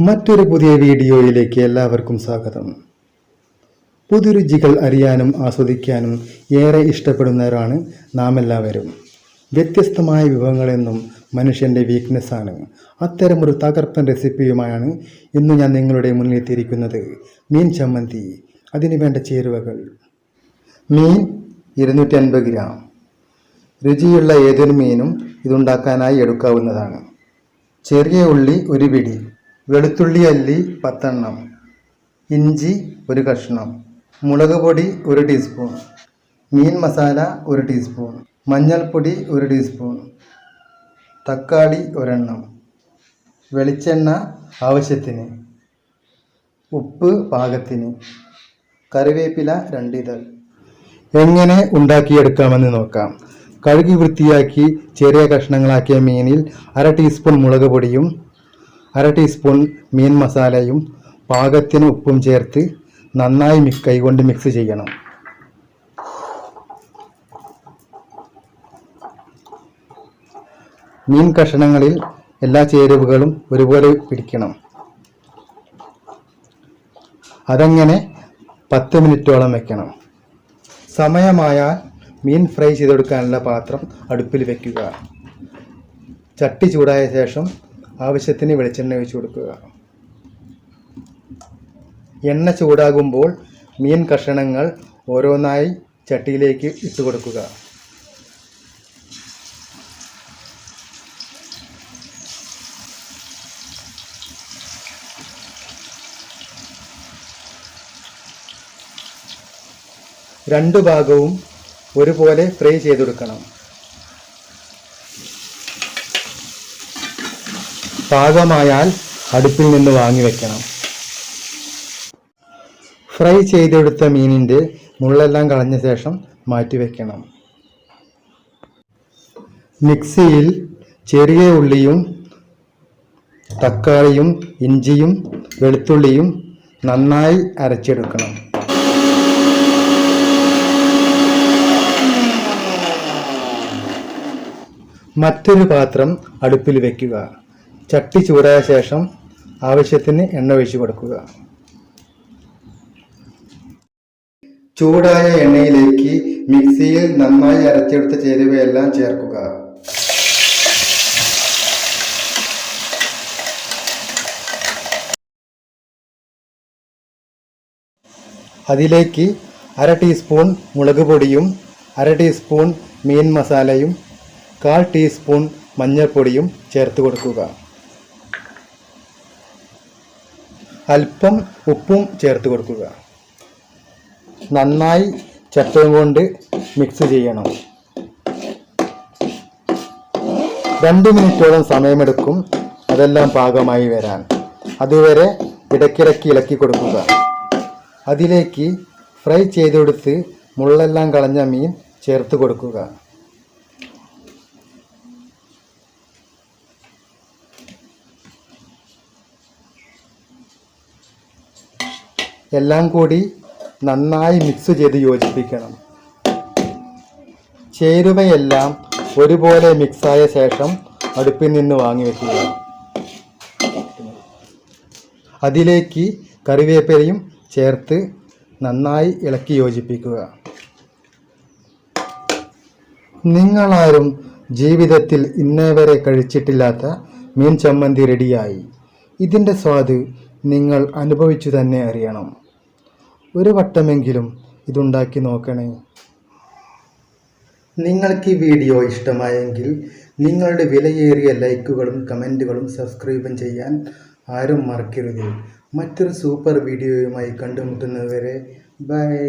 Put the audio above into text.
മറ്റൊരു പുതിയ വീഡിയോയിലേക്ക് എല്ലാവർക്കും സ്വാഗതം. പുതുരുചികൾ അറിയാനും ആസ്വദിക്കാനും ഏറെ ഇഷ്ടപ്പെടുന്നവരാണ് നാം എല്ലാവരും. വ്യത്യസ്തമായ വിഭവങ്ങളെന്നും മനുഷ്യൻ്റെ വീക്ക്നെസ്സാണ്. അത്തരമൊരു തകർപ്പൻ റെസിപ്പിയുമായാണ് ഇന്ന് ഞാൻ നിങ്ങളുടെ മുന്നിൽ എത്തിയിരിക്കുന്നത്. മീൻ ചമ്മന്തി. അതിന് വേണ്ട ചേരുവകൾ: മീൻ 250 ഗ്രാം. രുചിയുള്ള ഏതൊരു മീനും ഇതുണ്ടാക്കാനായി എടുക്കാവുന്നതാണ്. ചെറിയ ഉള്ളി 1 പിടി, വെളുത്തുള്ളി അല്ലി 10 എണ്ണം, ഇഞ്ചി 1 കഷ്ണം, മുളക് പൊടി 1 ടീസ്പൂൺ, മീൻ മസാല 1 ടീസ്പൂൺ, മഞ്ഞൾപ്പൊടി 1 ടീസ്പൂൺ, തക്കാളി 1 എണ്ണം, വെളിച്ചെണ്ണ ആവശ്യത്തിന്, ഉപ്പ് പാകത്തിന്, കറിവേപ്പില 2 ഇതൾ. എങ്ങനെ ഉണ്ടാക്കിയെടുക്കാമെന്ന് നോക്കാം. കഴുകി വൃത്തിയാക്കി ചെറിയ കഷ്ണങ്ങളാക്കിയ മീനിൽ 1/2 ടീസ്പൂൺ മുളക് പൊടിയും 1/2 ടീസ്പൂൺ മീൻ മസാലയും പാകത്തിന് ഉപ്പും ചേർത്ത് നന്നായി കൈകൊണ്ട് മിക്സ് ചെയ്യണം. മീൻ കഷ്ണങ്ങളിൽ എല്ലാ ചേരുവകളും ഒരുപോലെ പിടിക്കണം. അതങ്ങനെ 10 മിനിറ്റോളം വെക്കണം. സമയമായാൽ മീൻ ഫ്രൈ ചെയ്തെടുക്കാനുള്ള പാത്രം അടുപ്പിൽ വയ്ക്കുക. ചട്ടി ചൂടായ ശേഷം ആവശ്യത്തിന് വെളിച്ചെണ്ണ ഒഴിച്ചു കൊടുക്കുക. എണ്ണ ചൂടാകുമ്പോൾ മീൻ കഷണങ്ങൾ ഓരോന്നായി ചട്ടിയിലേക്ക് ഇട്ട് കൊടുക്കുക. രണ്ടു ഭാഗവും ഒരുപോലെ ഫ്രൈ ചെയ്തെടുക്കണം. പാകമായാൽ അടുപ്പിൽ നിന്ന് വാങ്ങി വെക്കണം. ഫ്രൈ ചെയ്തെടുത്ത മീനിൻ്റെ മുള്ളെല്ലാം കളഞ്ഞ ശേഷം മാറ്റിവെക്കണം. മിക്സിയിൽ ചെറിയ ഉള്ളിയും തക്കാളിയും ഇഞ്ചിയും വെളുത്തുള്ളിയും നന്നായി അരച്ചെടുക്കണം. മറ്റൊരു പാത്രം അടുപ്പിൽ വയ്ക്കുക. ചട്ടി ചൂടായ ശേഷം ആവശ്യത്തിന് എണ്ണ ഒഴിച്ചു കൊടുക്കുക. ചൂടായ എണ്ണയിലേക്ക് മിക്സിയിൽ നന്നായി അരച്ചെടുത്ത ചേരുവയെല്ലാം ചേർക്കുക. അതിലേക്ക് 1/2 ടീസ്പൂൺ മുളക് പൊടിയും 1/2 ടീസ്പൂൺ മീൻ മസാലയും 1/4 ടീസ്പൂൺ മഞ്ഞൾപ്പൊടിയും ചേർത്ത് കൊടുക്കുക. അല്പം ഉപ്പും ചേർത്ത് കൊടുക്കുക. നന്നായി ചട്ടയും കൊണ്ട് മിക്സ് ചെയ്യണം. 2 മിനിറ്റോളം സമയമെടുക്കും അതെല്ലാം പാകമായി വരാൻ. അതുവരെ ഇടയ്ക്കിടയ്ക്ക് ഇളക്കി കൊടുക്കുക. അതിലേക്ക് ഫ്രൈ ചെയ്തെടുത്ത് മുള്ളെല്ലാം കളഞ്ഞ മീൻ ചേർത്ത് കൊടുക്കുക. എല്ലാം കൂടി നന്നായി മിക്സ് ചെയ്ത് യോജിപ്പിക്കണം. ചേരുവയെല്ലാം ഒരുപോലെ മിക്സായ ശേഷം അടുപ്പിൽ നിന്ന് വാങ്ങി വയ്ക്കുക. അതിലേക്ക് കറിവേപ്പിലയും ചേർത്ത് നന്നായി ഇളക്കി യോജിപ്പിക്കുക. നിങ്ങളാരും ജീവിതത്തിൽ ഇന്നേവരെ കഴിച്ചിട്ടില്ലാത്ത മീൻ ചമ്മന്തി റെഡിയായി. ഇതിൻ്റെ സ്വാദ് നിങ്ങൾ അനുഭവിച്ചു തന്നെ അറിയണം. ഒരു വട്ടമെങ്കിലും ഇതുണ്ടാക്കി നോക്കണേ. നിങ്ങൾക്ക് ഈ വീഡിയോ ഇഷ്ടമായെങ്കിൽ നിങ്ങളുടെ വിലയേറിയ ലൈക്കുകളും കമൻറ്റുകളും സബ്സ്ക്രൈബും ചെയ്യാൻ ആരും മറക്കരുത്. മറ്റൊരു സൂപ്പർ വീഡിയോയുമായി കണ്ടുമുട്ടുന്നതുവരെ ബൈ.